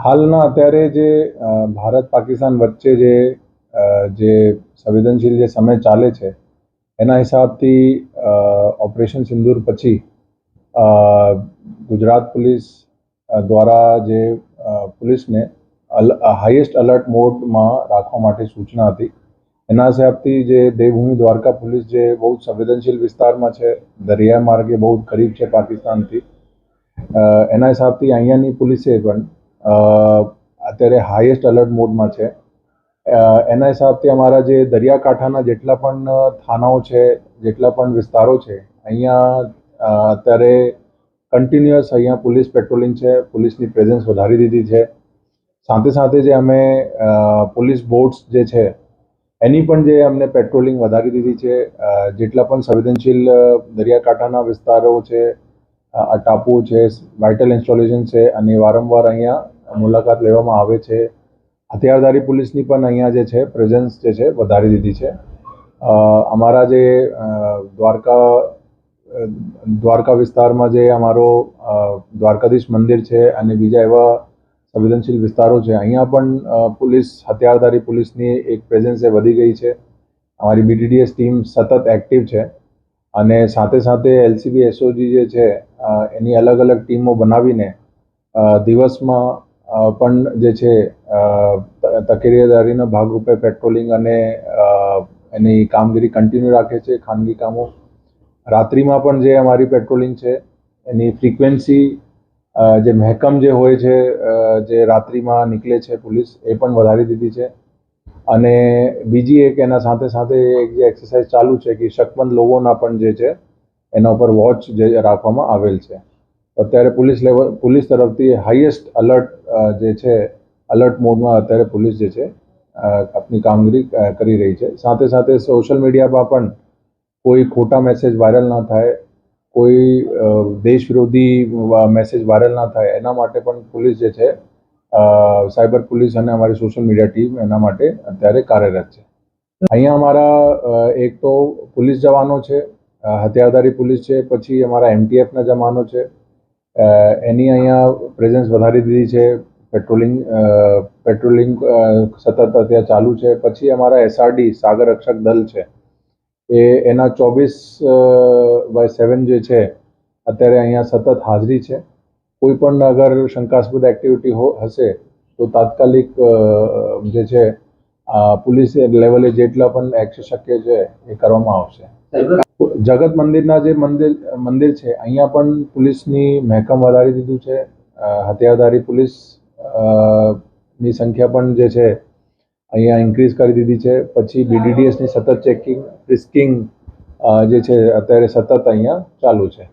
હાલના અત્યારે જે ભારત પાકિસ્તાન વચ્ચે જે સંવેદનશીલ જે સમય ચાલે છે એના હિસાબથી ઓપરેશન સિંદૂર પછી ગુજરાત પોલીસ દ્વારા જે પોલીસને હાઈએસ્ટ અલર્ટ મોડમાં રાખવા માટે સૂચના હતી। એના હિસાબથી જે દેવભૂમિ દ્વારકા પોલીસ જે બહુ સંવેદનશીલ વિસ્તારમાં છે, દરિયા માર્ગે બહુ કરીબ છે પાકિસ્તાનથી, એના હિસાબથી અહીંયાની પોલીસે પણ અત્યારે હાઈએસ્ટ અલર્ટ મોડમાં છે। એના હિસાબથી અમારા જે દરિયાકાંઠાના જેટલા પણ થાનાઓ છે, જેટલા પણ વિસ્તારો છે, અહીંયા અત્યારે કન્ટિન્યુઅસ અહીંયા પોલીસ પેટ્રોલિંગ છે, પોલીસની પ્રેઝન્સ વધારી દીધી છે। સાથે સાથે જે અમે પોલીસ બોટ્સ જે છે એની પણ જે અમને પેટ્રોલિંગ વધારી દીધી છે। જેટલા પણ સંવેદનશીલ દરિયાકાંઠાના વિસ્તારો છે, ટાપુઓ છે, વાઇટલ ઇન્સ્ટોલેશન છે, અને વારંવાર અહીંયા મુલાકાત લેવામાં આવે છે। હથિયારધારી પોલીસની પણ અહીંયા જે છે પ્રેઝન્સ જે છે વધારી દીધી છે। અમારા જે દ્વારકા વિસ્તારમાં જે અમારો દ્વારકાધીશ મંદિર છે અને બીજા એવા સંવેદનશીલ વિસ્તારો છે, અહીંયા પણ પોલીસ હથિયારધારી પોલીસની એક પ્રેઝન્સ એ વધી ગઈ છે। અમારી બીટીડીએસ ટીમ સતત એક્ટિવ છે અને સાથે સાથે એલસીબી એસઓજી જે છે એની અલગ અલગ ટીમો બનાવીને દિવસમાં પણ જે છે તકેદારીના ભાગરૂપે પેટ્રોલિંગ અને એની કામગીરી કન્ટિન્યુ રાખે છે। ખાનગી કામો રાત્રિમાં પણ જે અમારી પેટ્રોલિંગ છે એની ફ્રીક્વન્સી જે મહેકમ જે હોય છે, જે રાત્રિમાં નીકળે છે પોલીસ, એ પણ વધારી દીધી છે। અને બીજી એક એના સાથે સાથે એક જે એક્સરસાઇઝ ચાલુ છે કે શકમંદ લોકોના પણ જે છે એના ઉપર વોચ જે રાખવામાં આવેલ છે। અત્યારે પોલીસ તરફથી હાઈએસ્ટ અલર્ટ જે છે, અલર્ટ મોડમાં અત્યારે પોલીસ જે છે આપની કામગીરી કરી રહી છે। સાથે સાથે સોશિયલ મીડિયામાં પણ કોઈ ખોટા મેસેજ વાયરલ ના થાય, કોઈ દેશ વિરોધી મેસેજ વાયરલ ના થાય, એના માટે પણ પોલીસ જે છે સાયબર પોલીસ અને અમારી સોશિયલ મીડિયા ટીમ એના માટે અત્યારે કાર્યરત છે। અહીંયા અમારા એક તો પોલીસ જવાનો છે, હથિયારધારી પોલીસ છે, પછી અમારા એમટીએફના જવાનો છે, એની અહીંયા પ્રેઝન્સ વધારી દીધી છે। પેટ્રોલિંગ સતત અત્યારે ચાલુ છે। પછી અમારા એસઆરડી સાગર રક્ષક દળ છે, એના 24/7 જે છે અત્યારે અહીંયા સતત હાજરી છે। કોઈ પણ અગર શંકાસ્પદ એક્ટિવિટી હશે તો તાત્કાલિક જે છે પોલીસ લેવલે જેટલા પણ એક્શન શક્ય છે એ કરવામાં આવશે। જગત મંદિરના જે મંદિર છે અહીંયા પણ પોલીસની મહેકમ વધારી દીધું છે। હથિયારધારી પોલીસ ની સંખ્યા પણ જે છે અહીંયા ઇન્ક્રીઝ કરી દીધી છે। પછી બીડીડીએસની સતત ચેકિંગ, ફ્રિસ્કિંગ જે છે અત્યારે સતત અહીંયા ચાલુ છે।